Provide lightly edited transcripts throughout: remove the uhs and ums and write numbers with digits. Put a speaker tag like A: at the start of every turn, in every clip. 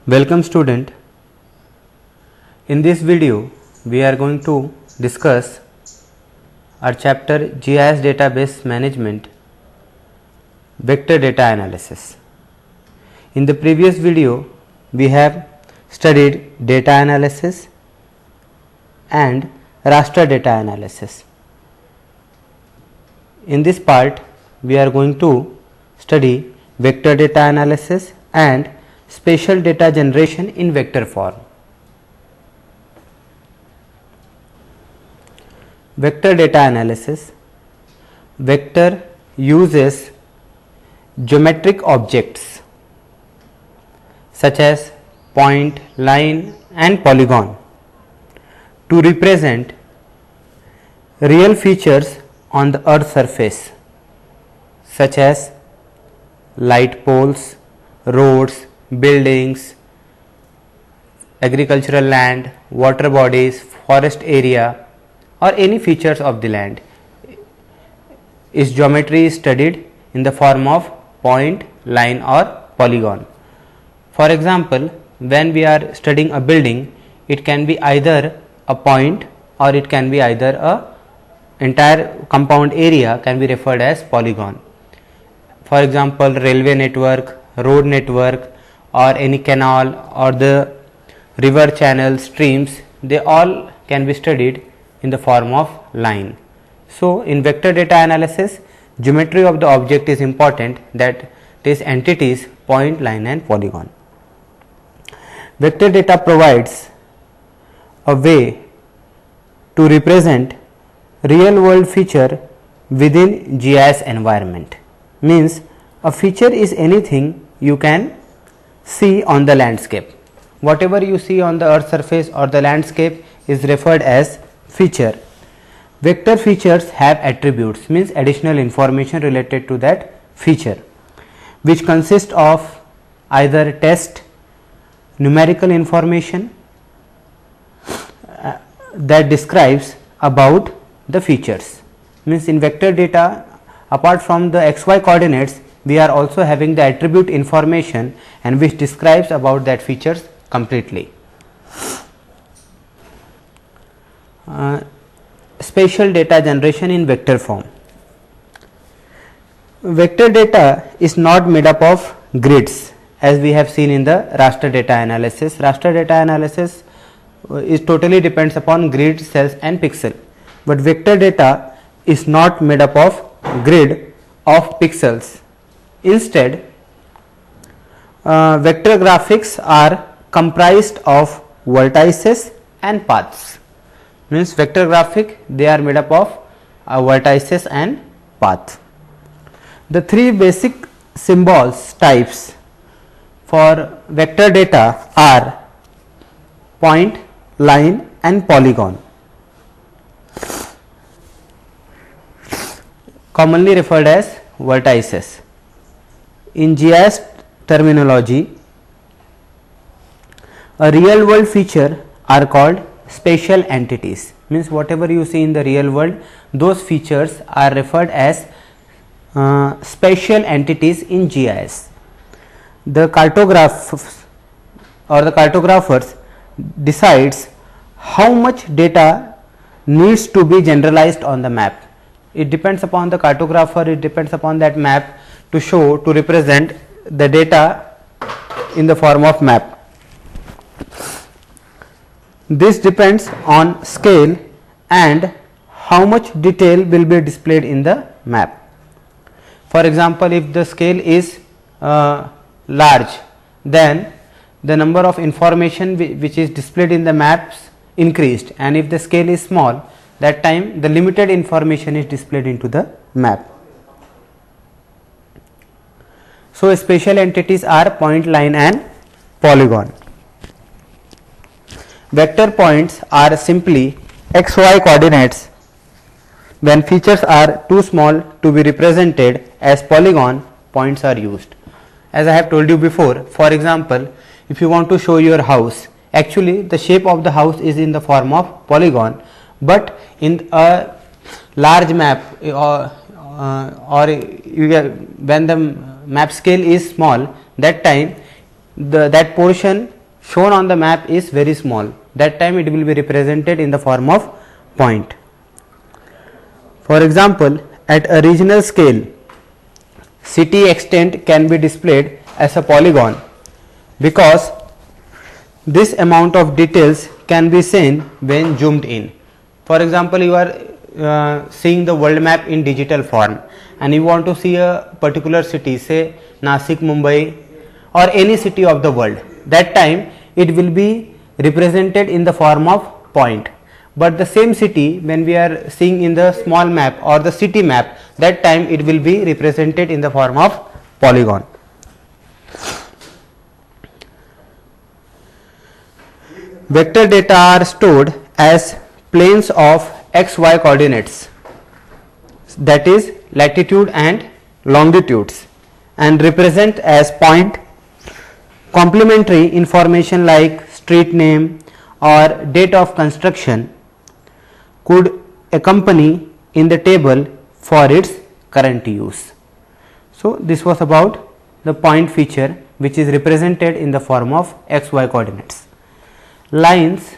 A: Welcome student. In this video we are going to discuss our chapter GIS database management, vector data analysis. In the previous video we have studied data analysis and raster data analysis. In this part we are going to study vector data analysis and spatial data generation in vector form. Vector data analysis. Vector uses geometric objects such as point, line and polygon to represent real features on the earth surface such as light poles, roads, buildings, agricultural land, water bodies, forest area or any features of the land. Its geometry is studied in the form of point, line or polygon. For example, when we are studying a building, it can be either a point or it can be either a entire compound area can be referred as polygon. For example, railway network, road network or any canal or the river channel, streams, they all can be studied in the form of line. So, in vector data analysis, geometry of the object is important, that is entities point, line and polygon. Vector data provides a way to represent real world feature within GIS environment. Means a feature is anything you can see on the landscape. Whatever you see on the earth surface or the landscape is referred as feature. Vector features have attributes, means additional information related to that feature, which consist of either text, numerical information that describes about the features. Means in vector data, apart from the xy coordinates, we are also having the attribute information and which describes about that features completely. Spatial data generation in vector form. Vector data is not made up of grids as we have seen in the raster data analysis. Raster data analysis is totally depends upon grid, cells and pixel, but vector data is not made up of grid of pixels. Instead, vector graphics are comprised of vertices and paths. Means vector graphic, they are made up of vertices and path. The three basic symbols types for vector data are point, line and polygon, commonly referred as vertices. In GIS terminology, a real world feature are called spatial entities. Means whatever you see in the real world, those features are referred as spatial entities in GIS. The cartographers or the cartographers decides how much data needs to be generalized on the map. It depends upon the cartographer, it depends upon that map to show, to represent the data in the form of map. This depends on scale and how much detail will be displayed in the map. For example, if the scale is large, then the number of information which is displayed in the maps increased, and if the scale is small, that time the limited information is displayed into the map. So, spatial entities are point, line and polygon. Vector points are simply xy coordinates when features are too small to be represented as polygon. Points are used. As I have told you before, for example, if you want to show your house, actually the shape of the house is in the form of polygon, but in a large map or you get, when the map scale is small, that time that portion shown on the map is very small, that time it will be represented in the form of point. For example, at a regional scale, city extent can be displayed as a polygon because this amount of details can be seen when zoomed in. For example, you are seeing the world map in digital form and you want to see a particular city, say Nasik, Mumbai or any city of the world. That time it will be represented in the form of point. But the same city, when we are seeing in the small map or the city map, that time it will be represented in the form of polygon. Vector data are stored as planes of xy coordinates, that is latitude and longitudes, and represent as point. Complementary information like street name or date of construction could accompany in the table for its current use. So, this was about the point feature which is represented in the form of xy coordinates. Lines,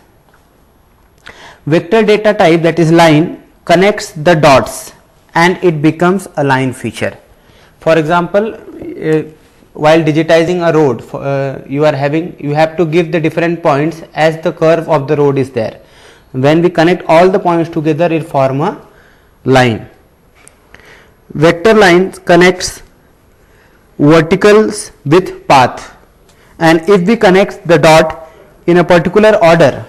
A: vector data type, that is line, connects the dots and it becomes a line feature. For example, while digitizing a road, you have to give the different points as the curve of the road is there. When we connect all the points together, it form a line. Vector lines connects verticals with path, and if we connect the dot in a particular order,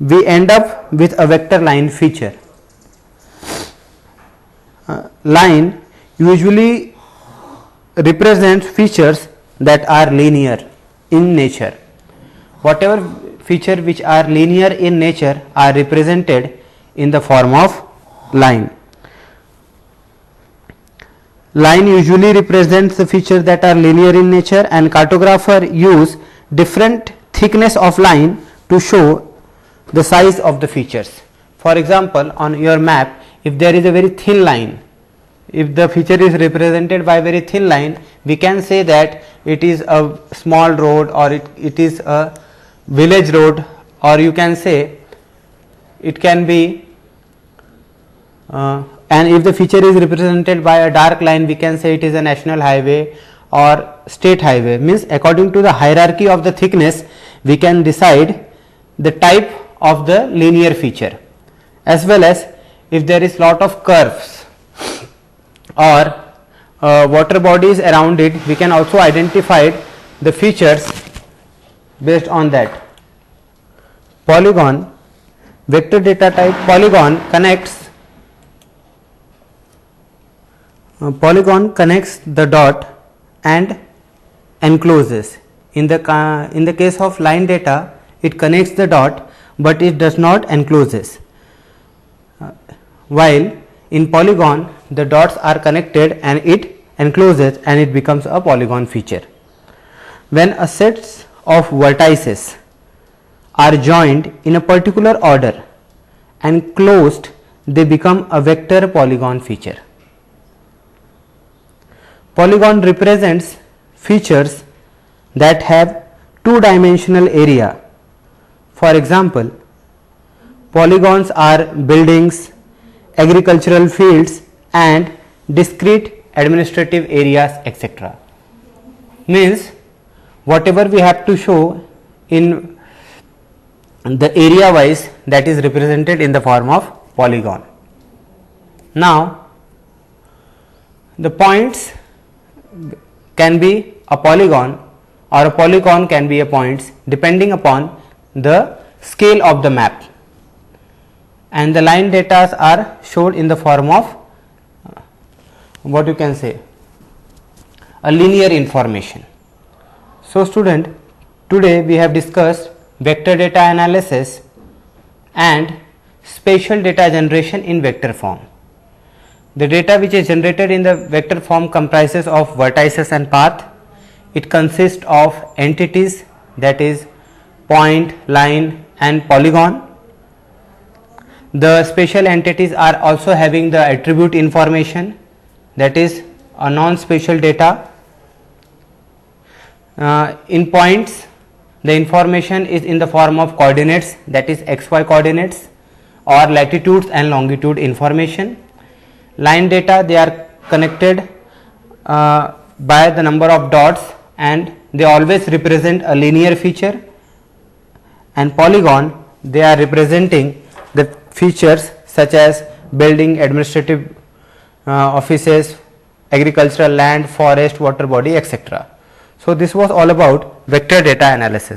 A: we end up with a vector line feature. Line usually represents features that are linear in nature. Whatever feature which are linear in nature are represented in the form of line. Line usually represents the features that are linear in nature, and cartographer use different thickness of line to show the size of the features. For example, on your map, if there is a very thin line, if the feature is represented by very thin line, we can say that it is a small road, or it is a village road, or you can say it can be and if the feature is represented by a dark line, we can say it is a national highway or state highway. Means according to the hierarchy of the thickness, we can decide the type of the linear feature, as well as if there is lot of curves or water bodies around it, we can also identify the features based on that. Polygon, vector data type polygon connects the dot and encloses. In the case of line data, it connects the dot but it does not encloses, while in polygon the dots are connected and it encloses and it becomes a polygon feature. When a set of vertices are joined in a particular order and closed, they become a vector polygon feature. Polygon represents features that have two-dimensional area. For example, polygons are buildings, agricultural fields and discrete administrative areas, etc. Means whatever we have to show in the area wise, that is represented in the form of polygon. Now, the points can be a polygon or a polygon can be a points depending upon the scale of the map, and the line data are shown in the form of what you can say a linear information. So, student, today we have discussed vector data analysis and spatial data generation in vector form. The data which is generated in the vector form comprises of vertices and path. It consists of entities, that is point, line and polygon. The spatial entities are also having the attribute information, that is a non-spatial data. In points, the information is in the form of coordinates, that is xy coordinates or latitudes and longitude information. Line data, they are connected by the number of dots and they always represent a linear feature, and polygon, they are representing the features such as building, administrative offices, agricultural land, forest, water body, etc. So this was all about vector data analysis.